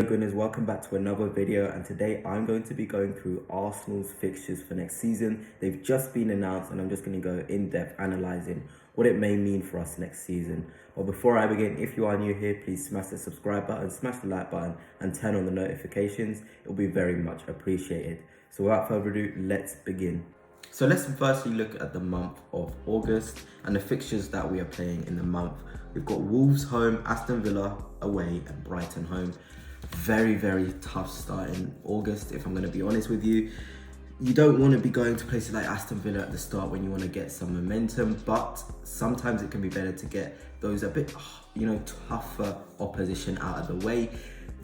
Goodness, welcome back to another video, and today I'm going to be going through Arsenal's fixtures for next season. They've just been announced and I'm just going to go in depth analysing what it may mean for us next season. But before I begin, if you are new here, please smash the subscribe button, smash the like button and turn on the notifications. It will be very much appreciated. So without further ado, let's begin. So let's firstly look at the month of August and the fixtures that we are playing in the month. We've got Wolves home, Aston Villa away and Brighton home. Very tough start in August, if I'm going to be honest with you. You don't want to be going to places like Aston Villa at the start when you want to get some momentum, but sometimes it can be better to get those a bit, tougher opposition out of the way.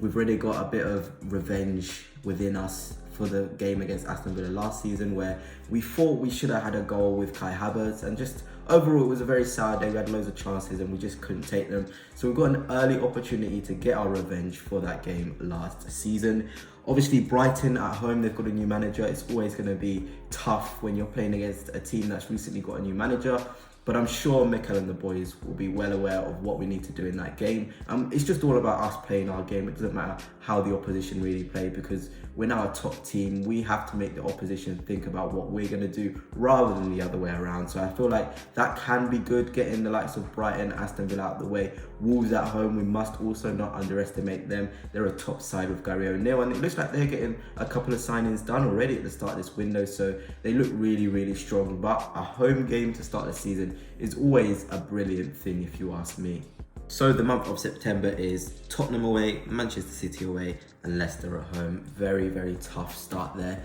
We've already got a bit of revenge within us for the game against Aston Villa last season, where we thought we should have had a goal with Kai Havertz, and just overall it was a very sad day. We had loads of chances and we just couldn't take them. So we've got an early opportunity to get our revenge for that game last season. Obviously Brighton at home, they've got a new manager. It's always going to be tough when you're playing against a team that's recently got a new manager. But I'm sure Mikel and the boys will be well aware of what we need to do in that game. It's just all about us playing our game. It doesn't matter how the opposition really play, because we're now a top team. We have to make the opposition think about what we're going to do rather than the other way around. So I feel like that can be good, getting the likes of Brighton, Aston Villa out of the way. Wolves at home, we must also not underestimate them. They're a top side with Gary O'Neill, and it looks like they're getting a couple of signings done already at the start of this window. So they look really strong. But a home game to start the season is always a brilliant thing, if you ask me. So the month of September is Tottenham away, Manchester City away and Leicester at home. Very tough start there.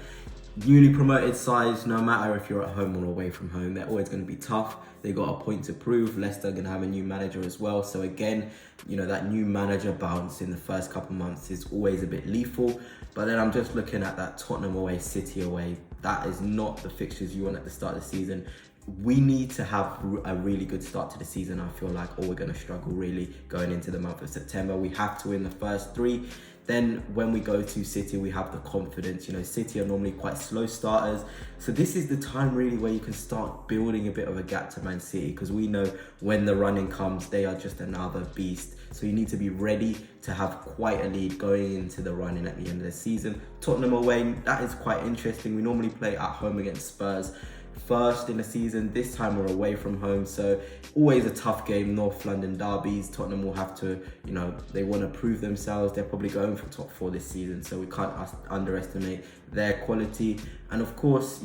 Newly promoted sides, no matter if you're at home or away from home, they're always going to be tough. They got a point to prove. Leicester are going to have a new manager as well. So again, that new manager bounce in the first couple months is always a bit lethal. But then I'm just looking at that Tottenham away, City away. That is not the fixtures you want at the start of the season. We need to have a really good start to the season, I feel like, or we're going to struggle really going into the month of September. We have to win the first three. Then when we go to City, we have the confidence. City are normally quite slow starters. So this is the time really where you can start building a bit of a gap to Man City, because we know when the running comes, they are just another beast. So you need to be ready to have quite a lead going into the running at the end of the season. Tottenham away, that is quite interesting. We normally play at home against Spurs first in the season. This time we're away from home, so always a tough game. North London derbies. Tottenham will have to, they want to prove themselves. They're probably going for top four this season, so we can't underestimate their quality. And of course,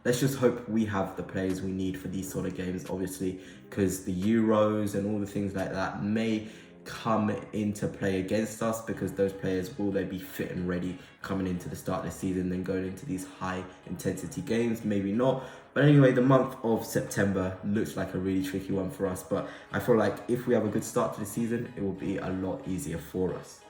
let's just hope we have the players we need for these sort of games, obviously, because the Euros and all the things like that may come into play against us, because those players, will they be fit and ready coming into the start of the season, then going into these high intensity games? Maybe not. But anyway, the month of September looks like a really tricky one for us, but I feel like if we have a good start to the season, it will be a lot easier for us.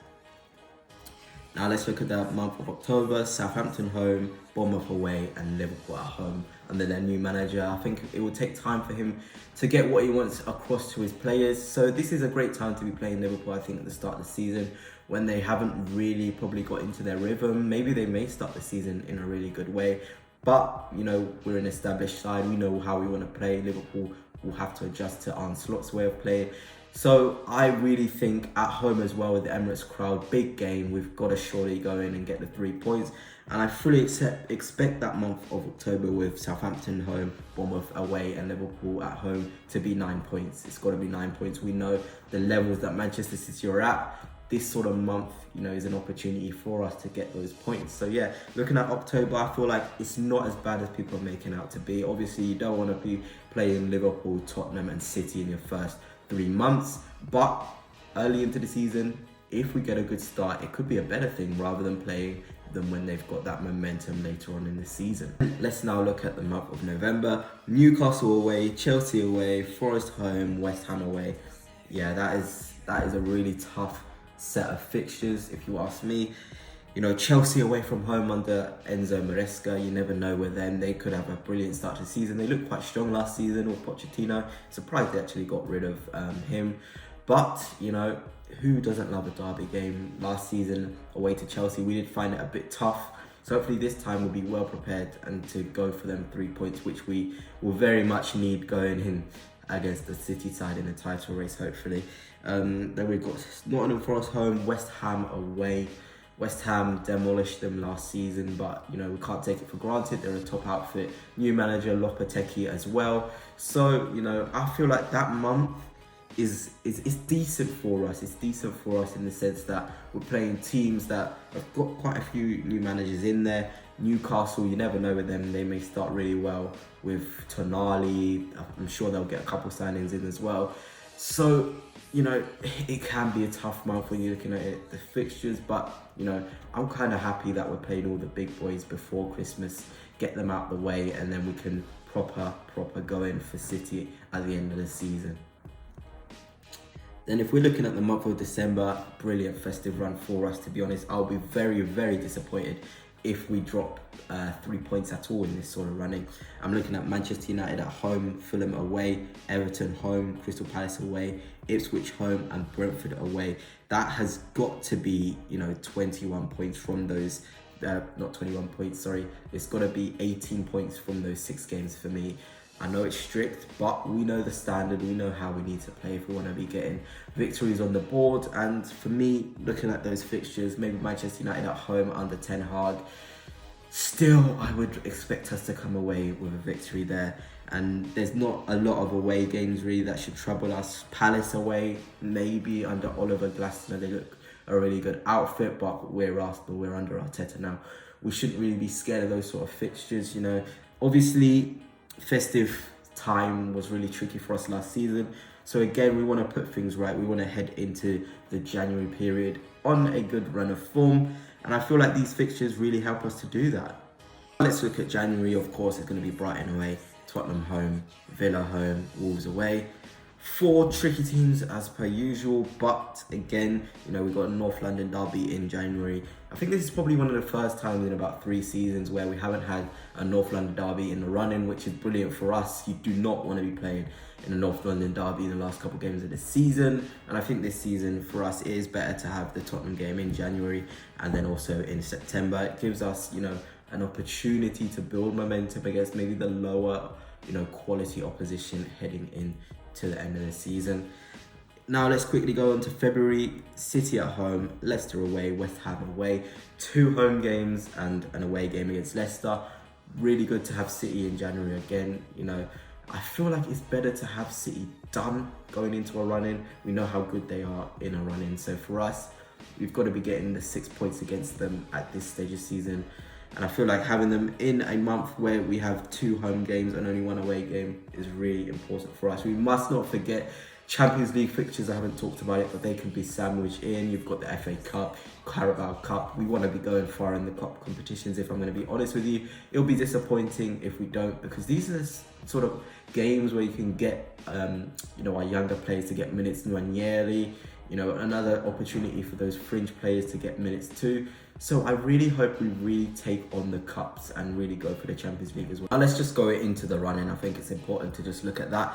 Now let's look at the month of October. Southampton home, Bournemouth away and Liverpool at home under their new manager. I think it will take time for him to get what he wants across to his players. So this is a great time to be playing Liverpool, I think, at the start of the season, when they haven't really probably got into their rhythm. Maybe they may start the season in a really good way. But, we're an established side. We know how we want to play. Liverpool will have to adjust to Arne Slot's way of playing. So I really think at home as well with the Emirates crowd, big game, we've got to surely go in and get the 3 points. And I fully expect that month of October with Southampton home, Bournemouth away and Liverpool at home to be 9 points. It's got to be 9 points. We know the levels that Manchester City are at. This sort of month, is an opportunity for us to get those points. So yeah, looking at October, I feel like it's not as bad as people are making out to be. Obviously, you don't want to be playing Liverpool, Tottenham and City in your first 3 months, but early into the season, if we get a good start, it could be a better thing rather than playing them when they've got that momentum later on in the season. Let's now look at the month of November. Newcastle away, Chelsea away, Forest home, West Ham away. Yeah, that is a really tough set of fixtures, if you ask me. Chelsea away from home under Enzo Maresca, you never know with them. They could have a brilliant start to the season. They looked quite strong last season with Pochettino. Surprised they actually got rid of him. But, who doesn't love a derby game? Last season away to Chelsea, we did find it a bit tough. So hopefully this time we'll be well prepared and to go for them 3 points, which we will very much need going in against the City side in the title race, hopefully. Then we've got Nottingham Forest home, West Ham away. West Ham demolished them last season, but you know, we can't take it for granted. They're a top outfit. New manager Lopetegui as well. So you know, I feel like that month is decent for us. It's decent for us in the sense that we're playing teams that have got quite a few new managers in there. Newcastle, you never know with them. They may start really well with Tonali. I'm sure they'll get a couple signings in as well. So, you know, it can be a tough month when you're looking at it, the fixtures, but, you know, I'm kind of happy that we're playing all the big boys before Christmas, get them out the way, and then we can proper go in for City at the end of the season. Then if we're looking at the month of December, brilliant festive run for us, to be honest. I'll be very, very disappointed if we drop 3 points at all in this sort of running. I'm looking at Manchester United at home, Fulham away, Everton home, Crystal Palace away, Ipswich home, and Brentford away. That has got to be, you know, 21 points from those, not 21 points, sorry. It's got to be 18 points from those 6 games for me. I know it's strict, but we know the standard. We know how we need to play if we want to be getting victories on the board. And for me, looking at those fixtures, maybe Manchester United at home under Ten Hag, still I would expect us to come away with a victory there. And there's not a lot of away games really that should trouble us. Palace away, maybe under Oliver Glasner, they look a really good outfit, but we're Arsenal, we're under Arteta now. We shouldn't really be scared of those sort of fixtures, you know. Obviously, festive time was really tricky for us last season. So again, we want to put things right. We want to head into the January period on a good run of form. And I feel like these fixtures really help us to do that. Let's look at January. Of course, it's going to be Brighton away, Tottenham home, Villa home, Wolves away. 4 tricky teams as per usual, but again, you know, we've got a North London derby in January. I think this is probably one of the first times in about 3 seasons where we haven't had a North London derby in the run-in, which is brilliant for us. You do not want to be playing in a North London derby in the last couple of games of the season, and I think this season for us it is better to have the Tottenham game in January and then also in September. It gives us, you know, an opportunity to build momentum against maybe the lower, you know, quality opposition heading in to the end of the season. Now let's quickly go on to February. City at home, Leicester away, West Ham away. 2 home games and an away game against Leicester. Really good to have City in January again. You know, I feel like it's better to have City done going into a run-in. We know how good they are in a run-in. So for us, we've got to be getting the 6 points against them at this stage of season. And I feel like having them in a month where we have 2 home games and only 1 away game is really important for us. We must not forget Champions League fixtures. I haven't talked about it, but they can be sandwiched in. You've got the FA Cup, Carabao Cup. We want to be going far in the cup competitions, if I'm going to be honest with you. It'll be disappointing if we don't, because these are sort of games where you can get, you know, our younger players to get minutes Nwaneri, you know, another opportunity for those fringe players to get minutes too. So I really hope we really take on the cups and really go for the Champions League as well. Now let's just go into the run-in. I think it's important to just look at that.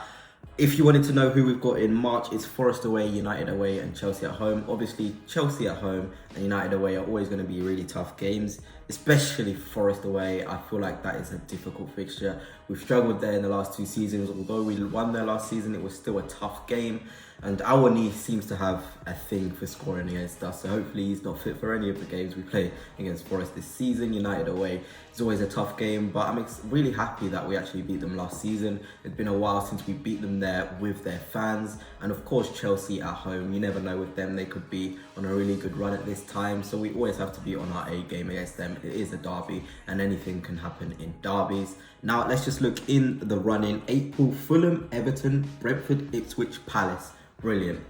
If you wanted to know who we've got in March, it's Forest away, United away, and Chelsea at home. Obviously, Chelsea at home and United away are always going to be really tough games, especially Forest away. I feel like that is a difficult fixture. We've struggled there in the last 2 seasons. Although we won there last season, it was still a tough game. And our knee seems to have a thing for scoring against us. So hopefully he's not fit for any of the games we play against Forest this season. United away is always a tough game, but I'm really happy that we actually beat them last season. It's been a while since we beat them there with their fans. And of course, Chelsea at home. You never know with them. They could be on a really good run at this time. So we always have to be on our A game against them. It is a derby and anything can happen in derbies. Now let's just look in the run-in. April, Fulham, Everton, Brentford, Ipswich, Palace. Brilliant.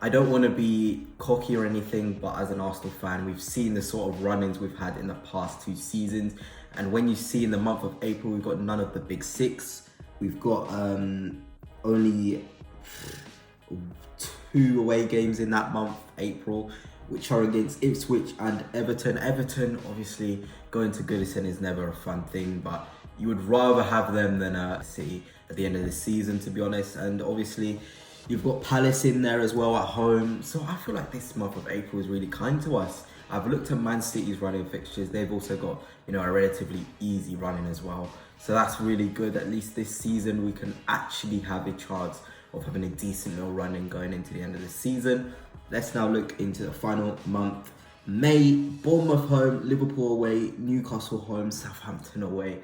I don't want to be cocky or anything, but as an Arsenal fan, we've seen the sort of run-ins we've had in the past 2 seasons. And when you see in the month of April, we've got none of the big 6. We've got only 2 away games in that month, April, which are against Ipswich and Everton. Everton, obviously, going to Goodison is never a fun thing, but you would rather have them than City at the end of the season, to be honest. And obviously, you've got Palace in there as well at home. So I feel like this month of April is really kind to us. I've looked at Man City's running fixtures. They've also got, you know, a relatively easy running as well. So that's really good. At least this season we can actually have a chance of having a decent little run in going into the end of the season. Let's now look into the final month. May, Bournemouth home, Liverpool away, Newcastle home, Southampton away.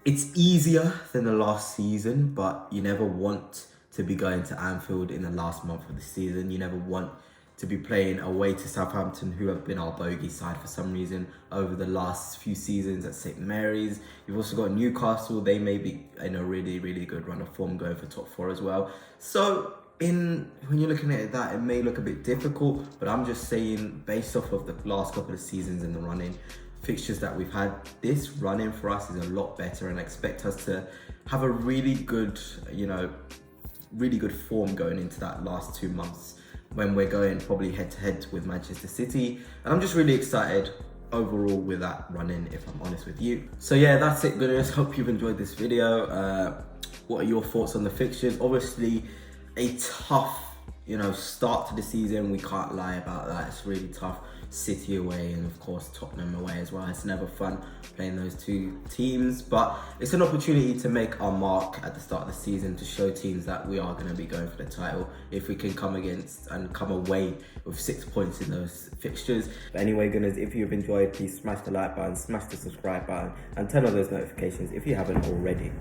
It's easier than the last season, but you never want to be going to Anfield in the last month of the season. You never want to be playing away to Southampton, who have been our bogey side for some reason over the last few seasons at St Mary's. You've also got Newcastle. They may be in a really, really good run of form going for top 4 as well. So when you're looking at that, it may look a bit difficult, but I'm just saying, based off of the last couple of seasons in the running, fixtures that we've had, this run-in for us is a lot better, and I expect us to have a really good, really good form going into that last 2 months when we're going probably head-to-head with Manchester City. And I'm just really excited overall with that run-in, if I'm honest with you. So yeah, that's it, guys. Hope you've enjoyed this video. What are your thoughts on the fixtures? Obviously, a tough, start to the season. We can't lie about that. It's really tough. City away and of course Tottenham away as well. It's never fun playing those two teams, but it's an opportunity to make our mark at the start of the season, to show teams that we are going to be going for the title if we can come against and come away with 6 points in those fixtures. But anyway, gunners, if you've enjoyed, please smash the like button, smash the subscribe button, and turn on those notifications if you haven't already.